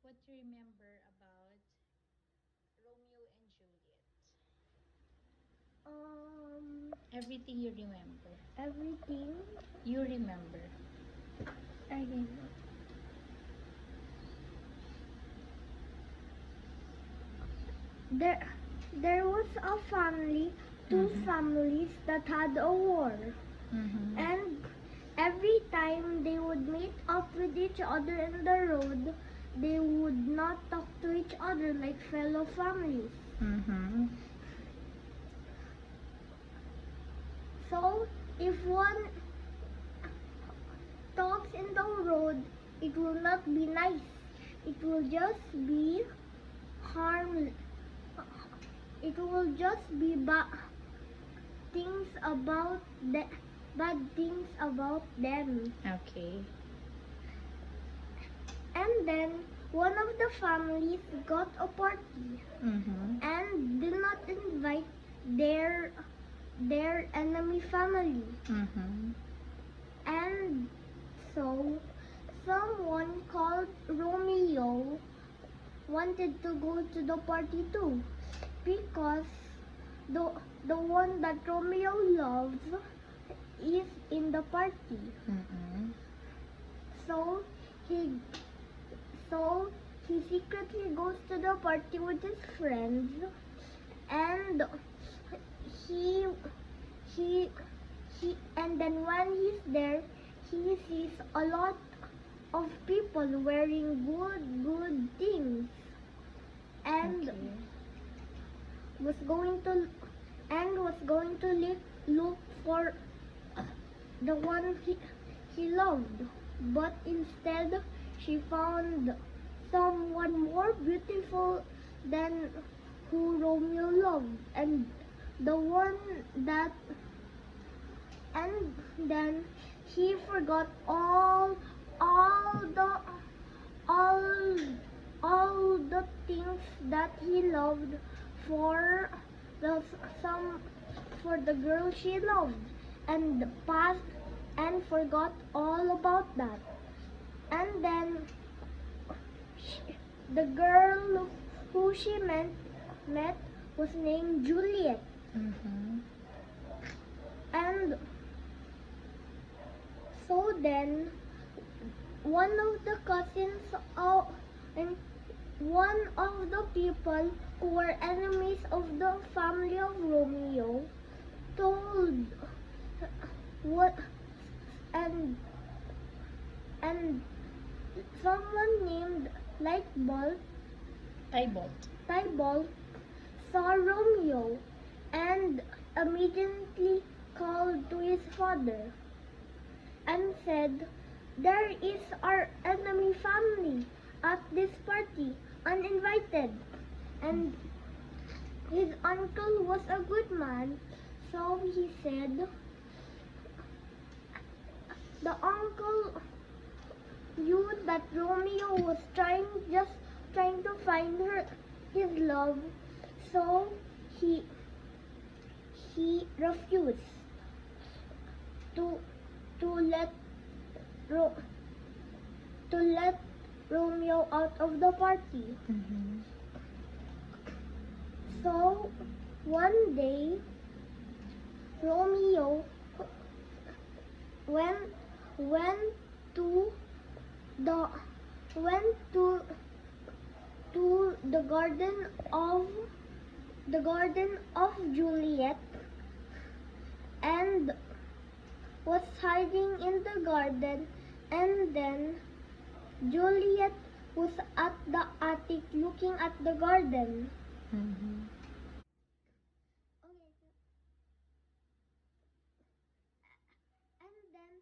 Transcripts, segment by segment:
What you remember about Romeo and Juliet? Everything you remember. Everything. You remember. I don't know. There was a family, two Mm-hmm. families that had a war. Mm-hmm. And every time they would meet up with each other in the road, they would not talk to each other like fellow families. Mm-hmm. So if one talks in the road, it will not be nice. It will just be harm. It will just be things about the bad things about them. Okay. And then one of the families got a party Mm-hmm. and did not invite their their enemy family. Mm-hmm. And so someone called Romeo wanted to go to the party too, because the the one that Romeo loves is in the party. Mm-hmm. So he so he secretly goes to the party with his friends, and he he and then when he's there, he sees a lot of people wearing good things, and Okay. was going to look for the one he loved, but instead she found someone more beautiful than who Romeo loved, and the one that and then he forgot all the all all the things that he loved for the some for the girl she loved, and passed and forgot all about that. And then she, the girl who she met was named Juliet. Mm-hmm. And so then one of the cousins of and one of the people who were enemies of the family of Romeo told what and and someone named Lightbulb Tybalt. Tybalt saw Romeo and immediately called to his father and said, "There is our enemy family at this party, uninvited." And his uncle was a good man, so he said, the uncle knew that Romeo was trying to find his love, so he he refused to to let Ro, to let Romeo out of the party. Mm-hmm. So one day Romeo went went to the went to the garden of Juliet, and was hiding in the garden, and then Juliet was at the attic looking at the garden. Mm-hmm. Okay, and then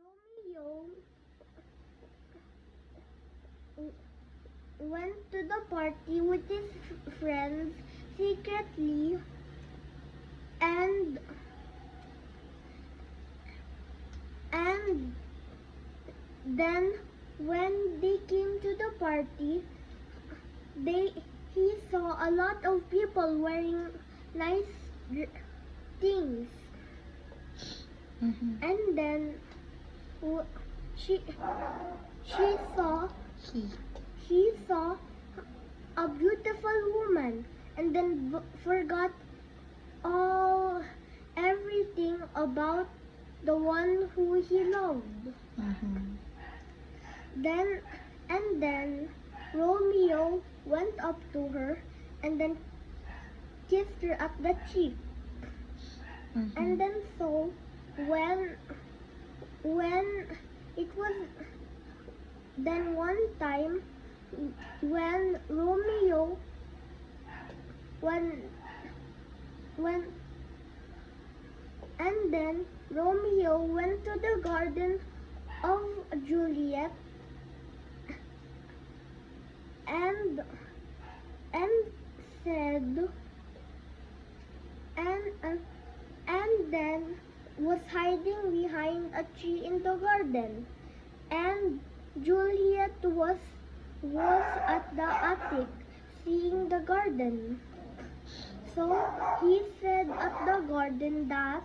Romeo went to the party with his friends secretly, and and then when they came to the party, they he saw a lot of people wearing nice things, Mm-hmm. and then she she saw He. he saw a beautiful woman and then forgot all everything about the one who he loved. Mm-hmm. Then and then Romeo went up to her and then kissed her at the cheek. Mm-hmm. And then so when it was then one time when Romeo when and then Romeo went to the garden of Juliet and said and then was hiding behind a tree in the garden, and Juliet was at the attic seeing the garden. So he said at the garden that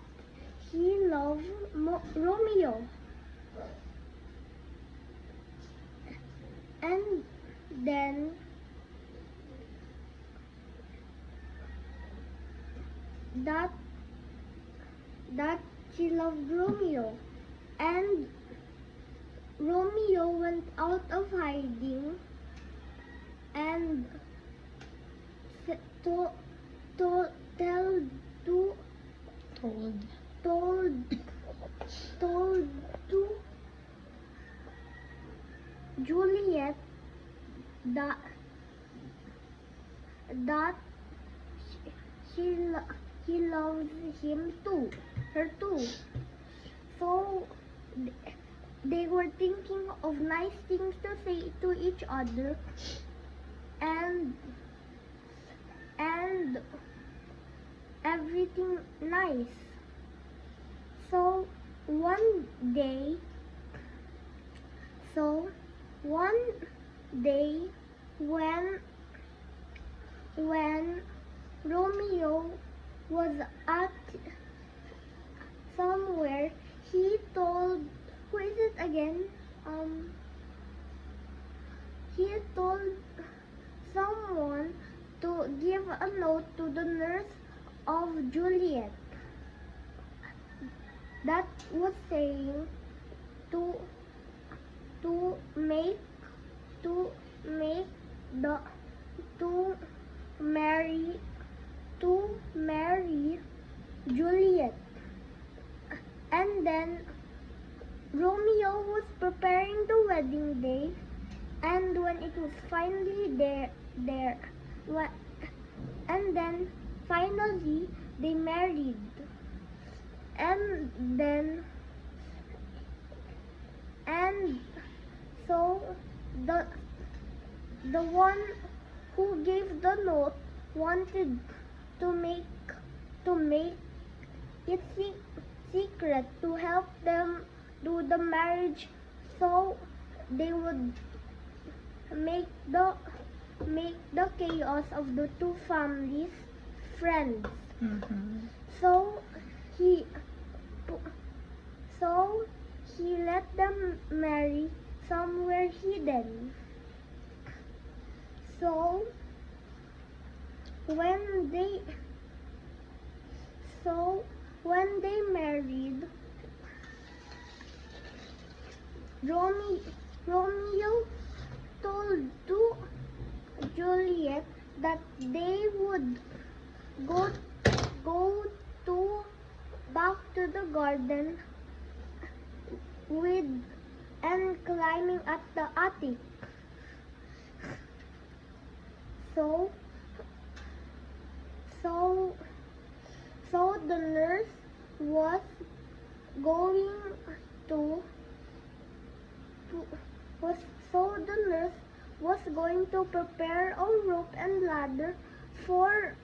he loved Romeo. And then that he loved Romeo. And Romeo went out of hiding and to tell to told to Juliet that that he loves her too. So they were thinking of nice things to say to each other, and everything nice. So one day, when Romeo was at somewhere, he told, who is it again? He told someone to give a note to the nurse of Juliet that was saying to make to make the to marry Juliet. And then Romeo was preparing the wedding day, and when it was finally and then finally they married. And so the one who gave the note wanted to make it secret to help them do the marriage, so they would make the chaos of the two families friends. Mm-hmm. So he let them marry somewhere hidden. So when they married, Romeo told to Juliet that they would go to back to the garden with and climbing at the attic. So the nurse was going to prepare a rope and ladder for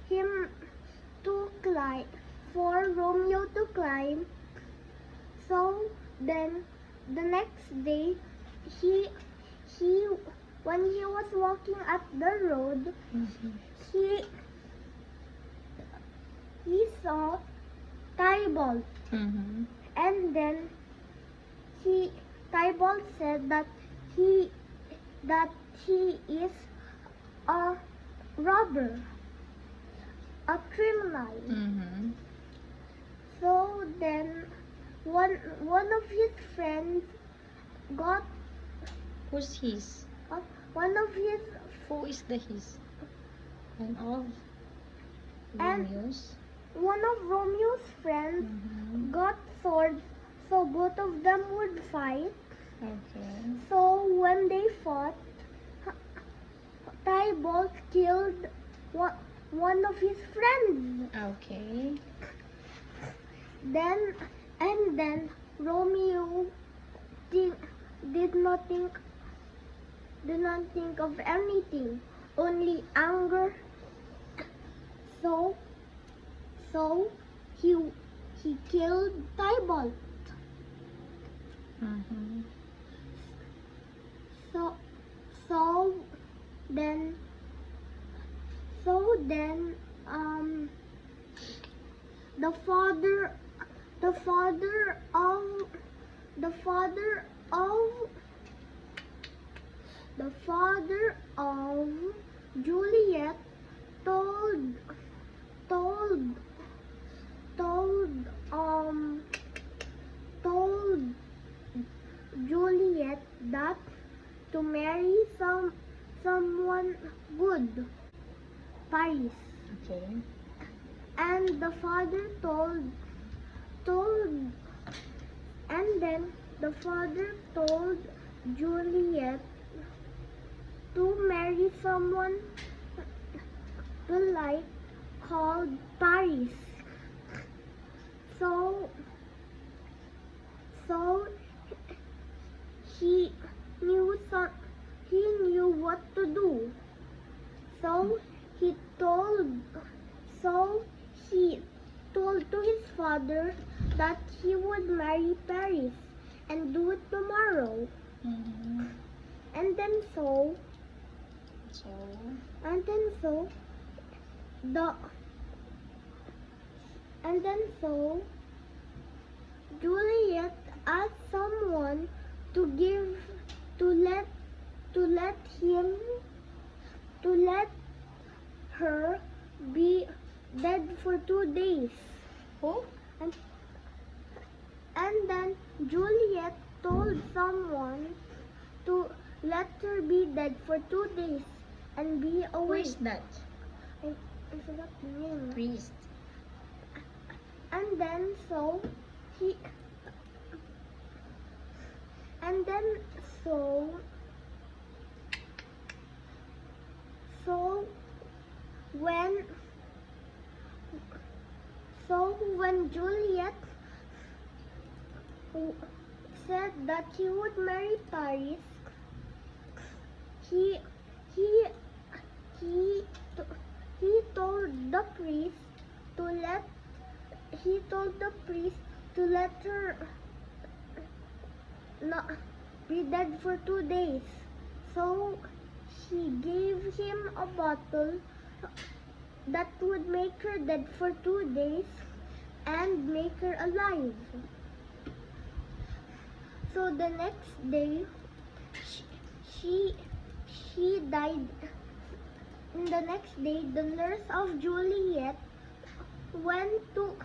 him to climb, for Romeo to climb. So then the next day, he when he was walking at the road, Mm-hmm. he saw Tybalt. Mm-hmm. And then Tybalt said he that he is a robber, a criminal. Mm-hmm. So then one of his friends got Who's his? one of his Who is the his? And of and Romeo's? one of Romeo's friends Mm-hmm. got swords, so both of them would fight. Okay. So when they fought, Tybalt killed one of his friends. Okay. Then Romeo did, did not think of anything, only anger. So he killed Tybalt. Mm-hmm. So so then so then the father the father of the father of the father of Juliet told told told told Juliet that to marry someone good, Paris. Okay. And the father told and then the father told Juliet to marry someone polite called Paris. So he he knew what to do. So he told so he told to his father that he would marry Paris and do it tomorrow. Mm-hmm. And then so So, the and then so Juliet asked someone to give to let him to let her be dead for 2 days. who? And, and then Juliet told someone to let her be dead for 2 days and be Who away. is that? I forgot the name. Priest. And then so he and then so when when Juliet said that he would marry Paris, he he he he told the priest to let her not be dead for 2 days. So he gave him a bottle that would make her dead for 2 days and make her alive. So the next day, she died. And the next day, the nurse of Juliet went to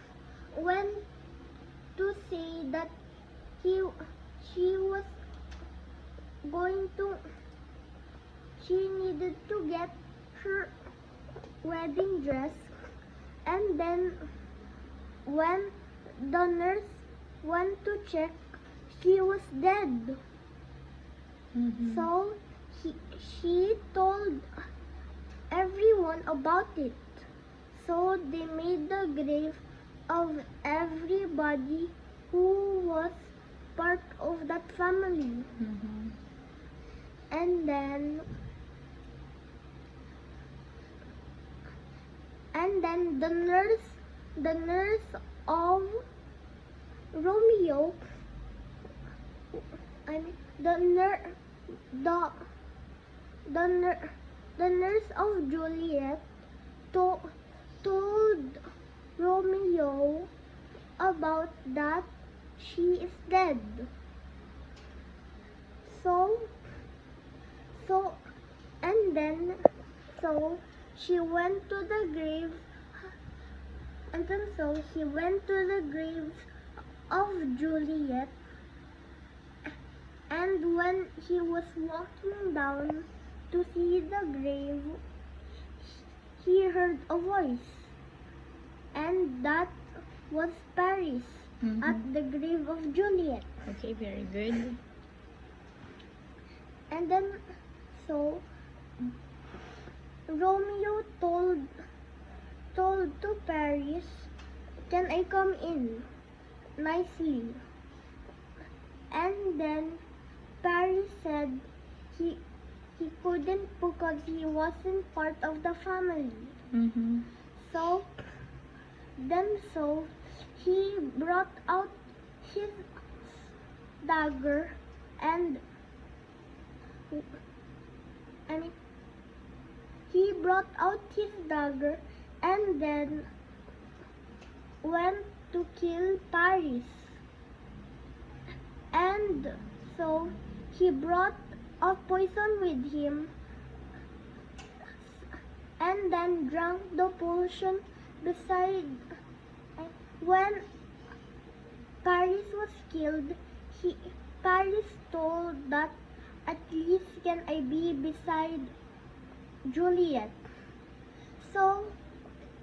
say that she was going to she needed to get her wedding dress, and then when the nurse went to check, she was dead. Mm-hmm. So she told everyone about it. So they made the grave of everybody who was part of that family. Mm-hmm. And then the nurse of Romeo, I mean the nurse of Juliet told Romeo about that she is dead. So, so, and then, so she went to the grave, and then so he went to the grave of Juliet, and when he was walking down to see the grave, he heard a voice, and that was Paris at the grave of Juliet. Okay, very good. And then, so Romeo told to Paris, "Can I come in nicely?" And then Paris said he couldn't because he wasn't part of the family. So so he brought out his dagger and he brought out his dagger and then went to kill Paris. And so he brought a poison with him and then drank the potion beside. When Paris was killed, Paris told that at least can I be beside Juliet. So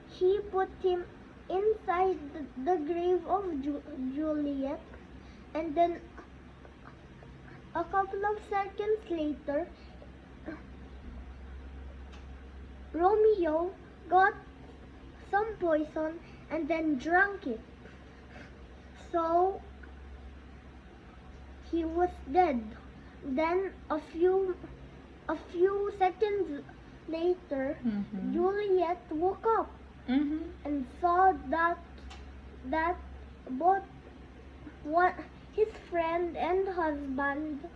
he put him inside the grave of Juliet, and then a couple of seconds later, Romeo got some poison and then drank it. So he was dead. Then a few seconds later, Juliet woke up and saw that both his friend and husband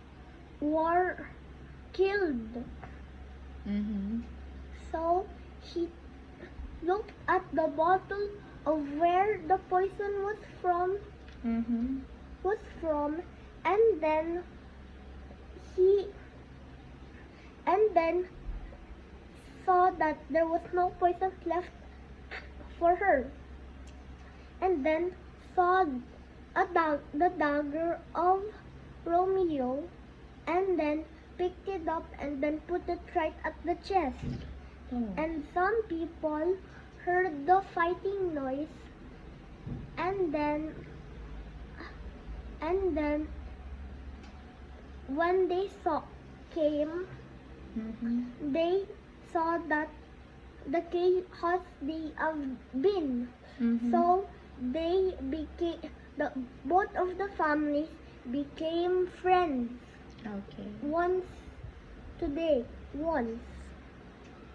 were killed. So he looked at the bottle of where the poison was from, and then saw that there was no poison left for her, and then saw the dagger of Romeo, and then picked it up and then put it right at the chest. And some people heard the fighting noise, and then when they they saw that the chaos they have been. So they became both of the families became friends. Okay. Once.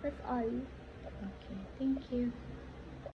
That's all. Okay. Thank you.